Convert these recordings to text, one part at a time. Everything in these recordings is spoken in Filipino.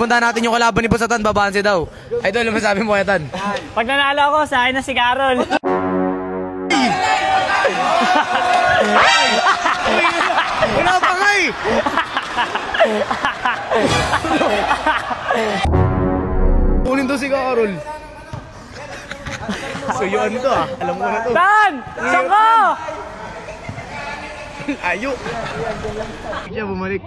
pupuntahan natin yung kalaban ni Busatan, babanse daw. Idol, ano masabi mo, Etan? Pag nanalo ako, sa akin na si Carol. Wala pa nga eh! Kunin to si Carol. Suyuan to ah. Alam mo na to. Tan! Saan ka? Ayo! Siya bumalik.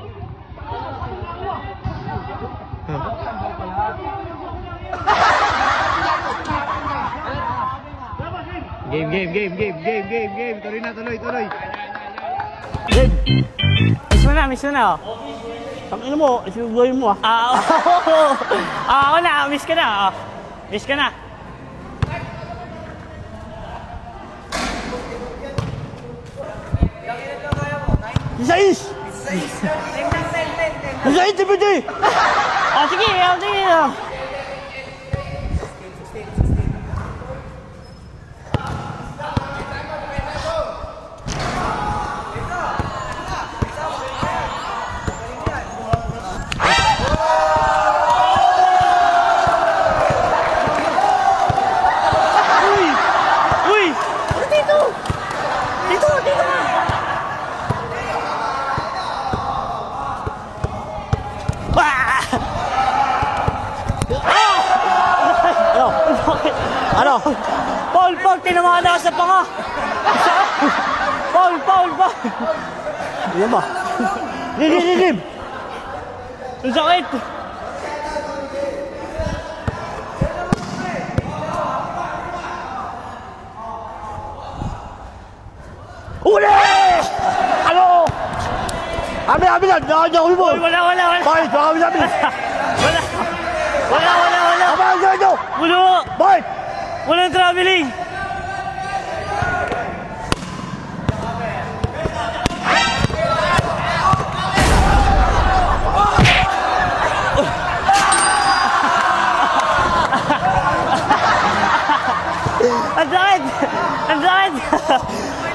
Game. Tuloy na. Good. Miss mo na oh. Tangina mo, isinubuhin mo ah. Ako na, miss ka na. Miss ka na. Isais! TPD! Sige. Ano? Paul, tinamaan na sa panga. Paul. Yan ba? Lim! Ang sakit. Uli! Ano? Amin! Nakakanya ko mo! Wala. Bakit? Baka amin! Wala. Abang sa inyo! Wala. Bakit? Walang traveling.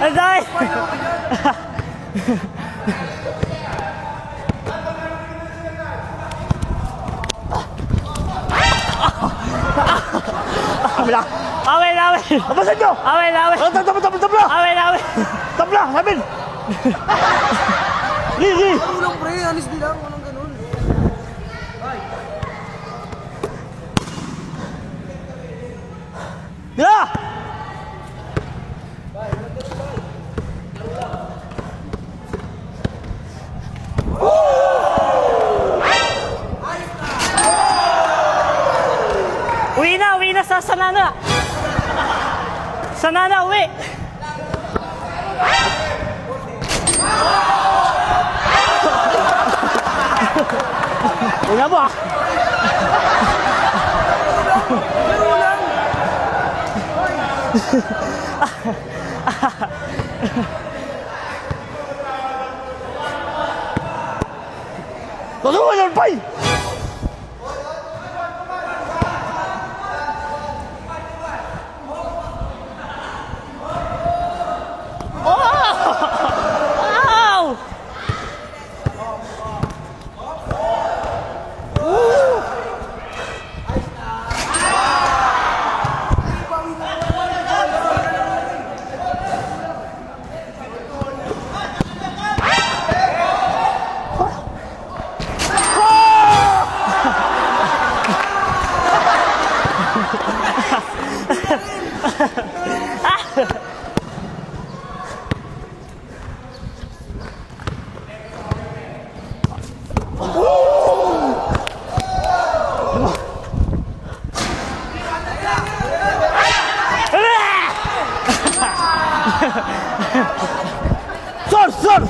Ang sakit! Away! Abasan nyo! Away! Tabla! Tabla! Samin! Lili! Walang pre, alis bilang, walang ganun. Dila! Uwi na sa Sanana. Uwi. Una ba? Tulungan yan, Pai! Sir!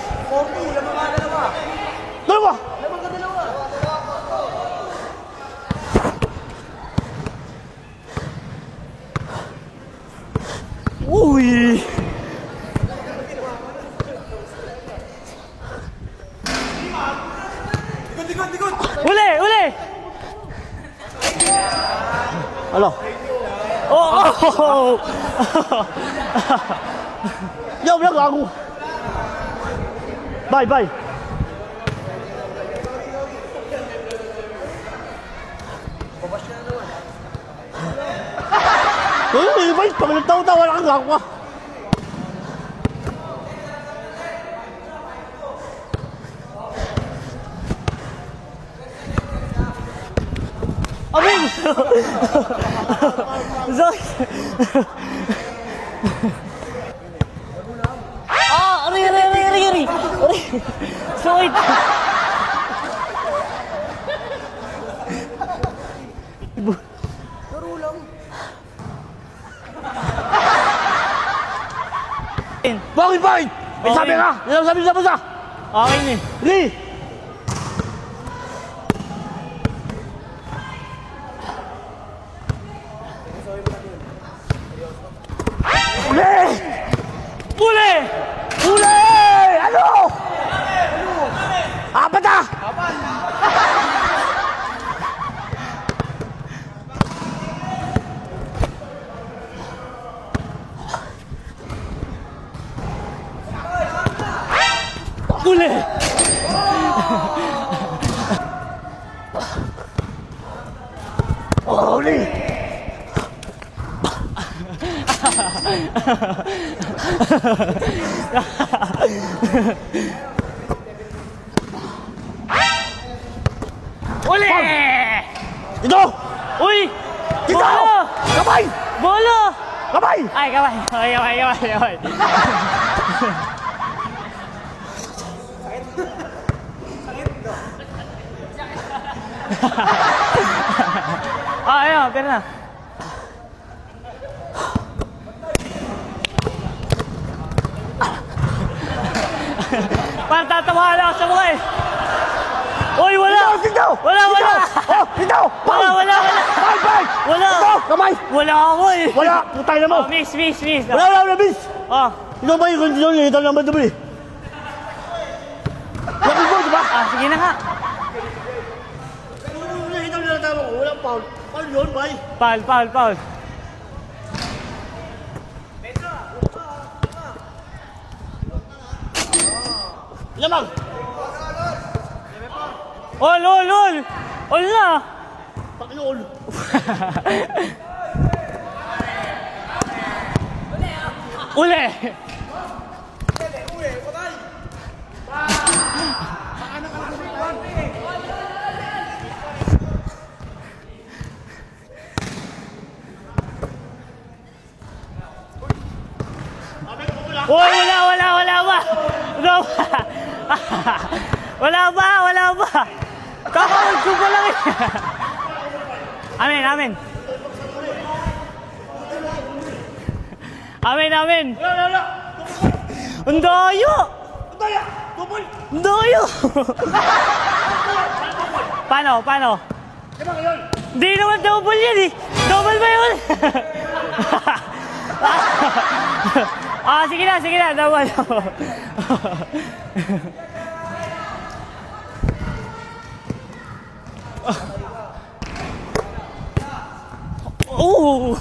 Dalawa! Uy! Likod! Uli! Ano? Oh! Yo, vlog ako. Bye. Uy, boy, pag nagtaw-tawa lang ako ka. Amin! Sorry! Ari! Sorry! Bakit? May sabi ka! May sabi sa basa! Okay na eh. Lee! Uli! Ano? Apat ah! Uli! Uli! Uli! Ito! Uy! Ito! Bolo! Kamay! Bolo! Kamay! Ay, kamay. Kamay. Ayun, pero na. Parang tatawa lang sa mukha eh. Uy, wala! Ito! Wala! Oh, ito! Wala! Bye! Wala! Ito! Kamay! Wala ako eh. Wala! Putay na mo! Oh, miss. Wala, bis! Oh, Ito ba yung kondisyon niya? Ito naman ito, bili. Laki mo, diba? sige na nga. Ito na tama ko. Walang foul. Foul yun, bay. Foul. Lamang! Ol na! Pakiol! Uli! Uy, wala ba? Kakawag ko pa lang eh. Amen. Wala! Ang dayo! Daya! Tupol! Ang dayo! Paano? Diba ngayon? Hindi naman double yan eh. Double ba yun? Sige na. Double. Oh!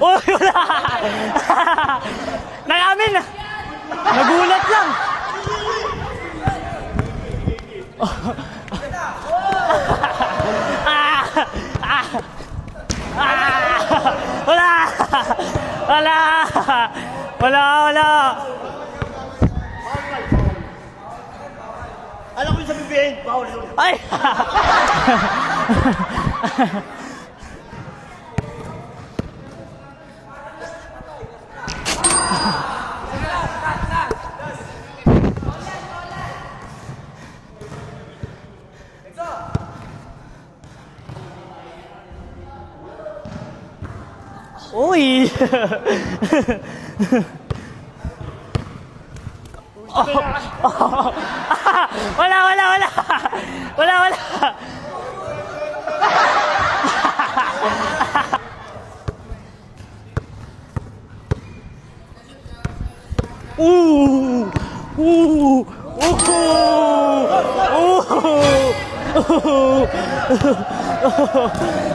Oh, wala! Nakamin na! Nagulat lang! Wala! Alam ko yung sabihin. Bawal yun. Ay! Uy!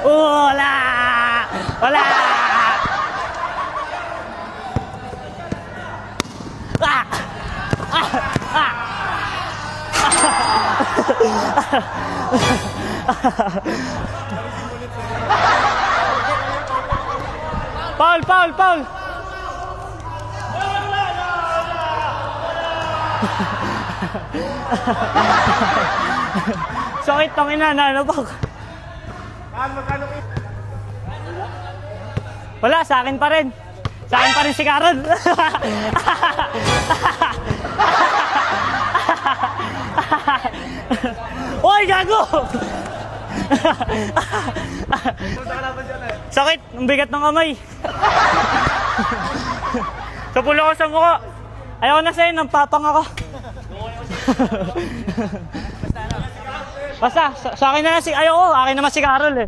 Wala! Wala! Ah! Foul, foul, foul. Sakit ng ina, nanabag. Wala, sa akin pa rin. Sa akin pa rin si Karol. Oy, gago! Sakit, ang bigat ng kamay. Sa pulo ko sa mukha. Ayaw na sa'yo, nampapang ako. Basta, sa akin na lang si... Ayaw ko, akin naman si Karol eh.